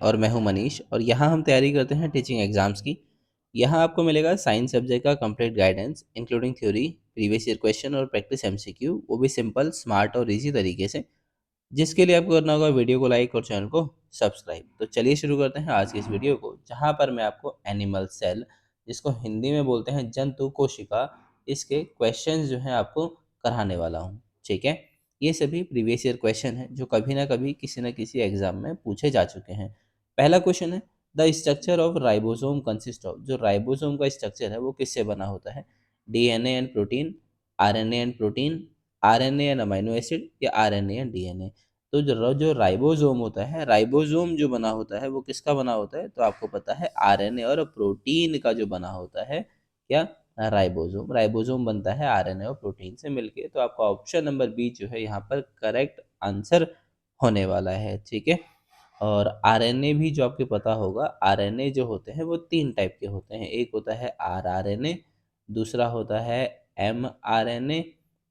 और मैं हूं मनीष और यहाँ हम तैयारी करते हैं टीचिंग एग्जाम्स की। यहाँ आपको मिलेगा साइंस सब्जेक्ट का complete guidance including theory, previous year question और प्रैक्टिस एमसीक्यू, वो भी सिंपल, स्मार्ट और इजी तरीके से, जिसके लिए आपको करना होगा वीडियो को लाइक और चैनल को सब्सक्राइब। तो चलिए शुरू करते हैं आज की इस वीडियो को, जहाँ पर मैं आपको एनिमल सेल, जिसको हिंदी में बोलते हैं जंतु कोशिका, इसके क्वेश्चंस जो हैं आपको कराने वाला हूँ। ठीक है, ये सभी प्रीवियस ईयर क्वेश्चन हैं जो कभी ना कभी किसी न किसी एग्जाम में पूछे जा चुके हैं। पहला क्वेश्चन है, the structure of ribosome consist of. जो राइबोसोम का स्ट्रक्चर है वो किससे बना होता है? DNA and protein, RNA and protein, RNA and amino acid, या आरएनए एंड डीएनए। तो जो जो राइबोसोम होता है, राइबोसोम जो बना होता है वो किसका बना होता है? तो आपको पता है आरएनए और प्रोटीन का जो बना होता है, क्या? राइबोसोम। राइबोसोम बनता है आरएनए और प्रोटीन से मिलके। तो आपका ऑप्शन नंबर बी जो है यहाँ पर करेक्ट आंसर होने वाला है। ठीक है, और आरएनए भी जो आपको पता होगा, आरएनए जो होते हैं वो तीन टाइप के होते हैं। एक होता है आरआरएनए, दूसरा होता है एमआरएनए,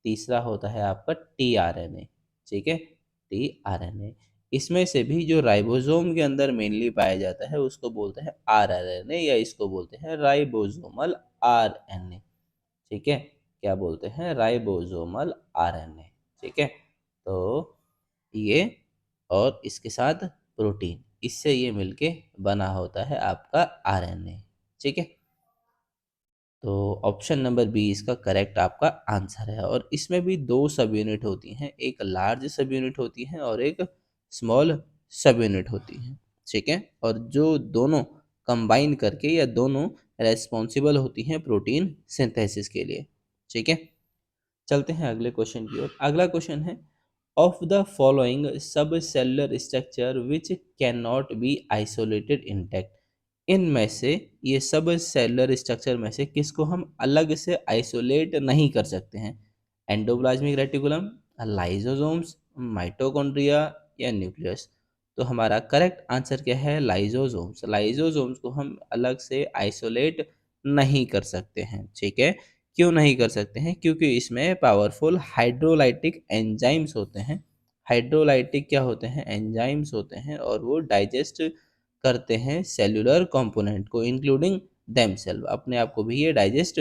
तीसरा होता है आपका टीआरएनए। ठीक है, टीआरएनए। इसमें से भी जो राइबोसोम के अंदर मेनली पाया जाता है उसको बोलते हैं आरआरएनए, या इसको बोलते हैं राइबोसोमल आरएनए। ठीक है, क्या बोलते हैं? Ribosomal RNA. ठीक है, तो ये और इसके साथ प्रोटीन, इससे ये मिलके बना होता है आपका आरएनए। ठीक है, तो ऑप्शन नंबर बी इसका करेक्ट आपका आंसर है। और इसमें भी दो सब यूनिट होती हैं, एक लार्ज सब यूनिट होती है और एक स्मॉल सब यूनिट होती है। ठीक है, और जो दोनों कंबाइन करके या दोनों रेस्पॉन्सिबल होती हैं प्रोटीन सिंथेसिस के लिए। ठीक है, चलते हैं अगले क्वेश्चन की ओर। अगला क्वेश्चन है, ऑफ द फॉलोइंग सब cellular structure which can not be isolated intact. इनमें से, ये सब सेलुलर स्ट्रक्चर में से किसको हम अलग से आइसोलेट नहीं कर सकते हैं? एंडोप्लाज्मिक रेटिकुलम, लाइसोसोम्स, माइटोकॉन्ड्रिया, या न्यूक्लियस। तो हमारा करेक्ट आंसर क्या है? लाइसोसोम्स। लाइसोसोम्स को हम अलग से आइसोलेट नहीं कर सकते हैं। ठीक है, क्यों नहीं कर सकते हैं? क्योंकि इसमें पावरफुल हाइड्रोलाइटिक एंजाइम्स होते हैं। हाइड्रोलाइटिक क्या होते हैं? एंजाइम्स होते हैं, और वो डाइजेस्ट करते हैं सेल्यूलर कंपोनेंट को, इंक्लूडिंग देमसेल्व। अपने आप को भी ये डाइजेस्ट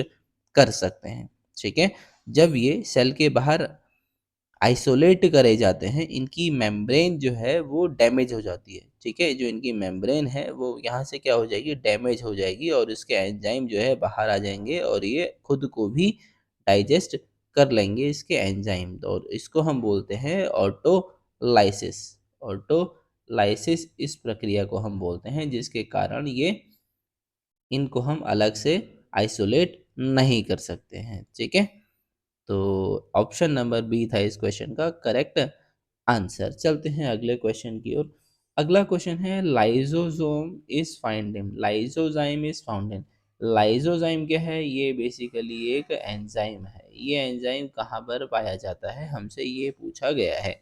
कर सकते हैं। ठीक है, जब ये सेल के बाहर आइसोलेट करे जाते हैं, इनकी मेम्ब्रेन जो है वो डैमेज हो जाती है। ठीक है, जो इनकी मेम्ब्रेन है वो यहाँ से क्या हो जाएगी? डैमेज हो जाएगी, और इसके एंजाइम जो है बाहर आ जाएंगे और ये खुद को भी डाइजेस्ट कर लेंगे, इसके एंजाइम। और इसको हम बोलते हैं ऑटोलाइसिस। ऑटोलाइसिस इस प्रक्रिया को हम बोलते हैं, जिसके कारण ये इनको हम अलग से आइसोलेट नहीं कर सकते हैं। ठीक है, तो ऑप्शन नंबर बी था इस क्वेश्चन का करेक्ट आंसर। चलते हैं अगले क्वेश्चन की ओर। अगला क्वेश्चन है, lysosome is found in. Lysozyme is found in. Lysozyme क्या है? ये बेसिकली एक एंजाइम है। ये एंजाइम कहाँ पर पाया जाता है, हमसे ये पूछा गया है।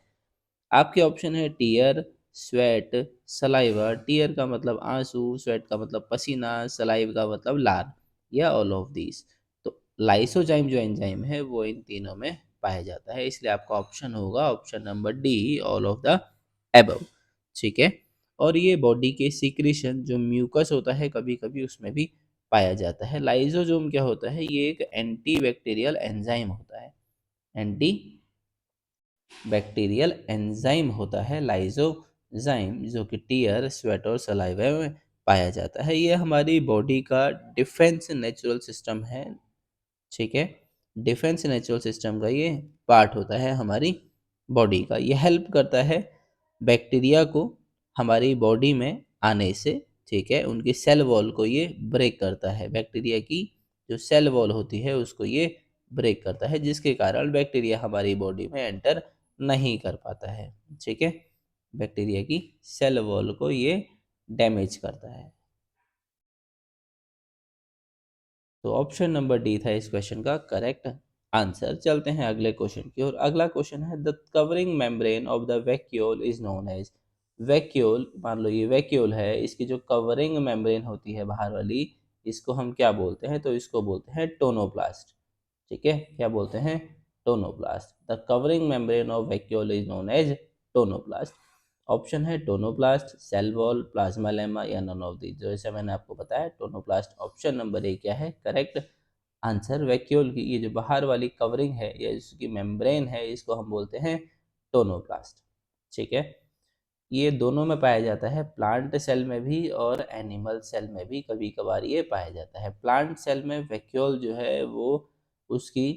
आपके ऑप्शन है टीयर, स्वेट, सलाइवा। टीयर का मतलब आंसू, स्वेट का मतलब पसीना, सलाइव का मतलब लार, या ऑल ऑफ दीज। तो लाइसोजाइम जो एंजाइम है वो इन तीनों में पाया जाता है, इसलिए आपका ऑप्शन होगा option number D, all of the above. ठीक है, और ये बॉडी के सीक्रेशन जो म्यूकस होता है कभी कभी उसमें भी पाया जाता है। लाइसोजोम क्या होता है? ये एक एंटी बैक्टीरियल एंजाइम होता है। एंटी बैक्टीरियल एंजाइम होता है लाइसोजाइम, जो कि टीयर, स्वेट और सलाइवा में पाया जाता है। ये हमारी बॉडी का डिफेंस नेचुरल सिस्टम है। ठीक है, डिफेंस नेचुरल सिस्टम का ये पार्ट होता है हमारी बॉडी का। ये हेल्प करता है बैक्टीरिया को हमारी बॉडी में आने से। ठीक है, उनकी सेल वॉल को ये ब्रेक करता है। बैक्टीरिया की जो सेल वॉल होती है उसको ये ब्रेक करता है, जिसके कारण बैक्टीरिया हमारी बॉडी में एंटर नहीं कर पाता है। ठीक है, बैक्टीरिया की सेल वॉल को ये डैमेज करता है। तो ऑप्शन नंबर डी था इस क्वेश्चन का करेक्ट आंसर। चलते हैं अगले क्वेश्चन की और। अगला क्वेश्चन है, the covering membrane of the vacuole is known as. Vacuole, मान लो ये वैक्यूल है, इसकी जो कवरिंग मेम्ब्रेन होती है बाहर वाली, इसको हम क्या बोलते हैं? तो इसको बोलते हैं टोनोप्लास्ट। ठीक है, क्या बोलते हैं? Tonoplast. The covering membrane of vacuole is known as tonoplast. Option है tonoplast, cell wall, plasmalemma या नन ऑफ दी। जैसे मैंने आपको बताया टोनोप्लास्ट ऑप्शन नंबर ए क्या है करेक्ट आंसर। वैक्यूल की ये जो बाहर वाली कवरिंग है या इसकी मेम्ब्रेन है इसको हम बोलते हैं टोनोप्लास्ट। ठीक है, ये दोनों में पाया जाता है, प्लांट सेल में भी और एनिमल सेल में भी कभी कभार ये पाया जाता है। प्लांट सेल में वैक्यूल जो है वो उसकी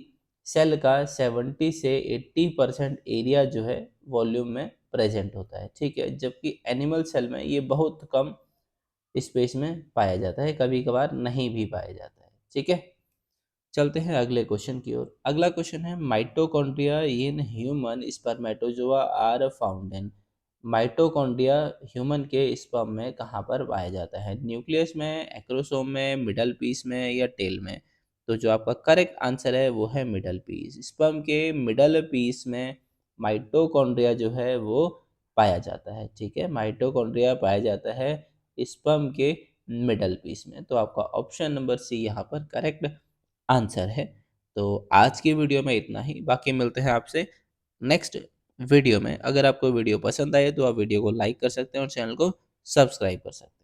सेल का 70 से 80% एरिया जो है वॉल्यूम में प्रेजेंट होता है। ठीक है, जबकि एनिमल सेल में ये बहुत कम स्पेस में पाया जाता है, कभी कभार नहीं भी पाया जाता है। ठीक है, चलते हैं अगले क्वेश्चन की ओर। अगला क्वेश्चन है mitochondria in human spermatozoa are found in. Mitochondria human के स्पर्म में कहाँ पर पाया जाता है? न्यूक्लियस में, एक्रोसोम में, मिडल पीस में या टेल में? तो जो आपका करेक्ट आंसर है वो है मिडल पीस। स्पर्म के मिडल पीस में माइटोकॉन्ड्रिया जो है वो पाया जाता है। ठीक है, माइटोकॉन्ड्रिया पाया जाता है स्पर्म के मिडल पीस में। तो आपका ऑप्शन नंबर सी यहाँ पर करेक्ट आंसर है। तो आज की वीडियो में इतना ही, बाकी मिलते हैं आपसे नेक्स्ट वीडियो में। अगर आपको वीडियो पसंद आए तो आप वीडियो को लाइक कर सकते हैं और चैनल को सब्सक्राइब कर सकते हैं।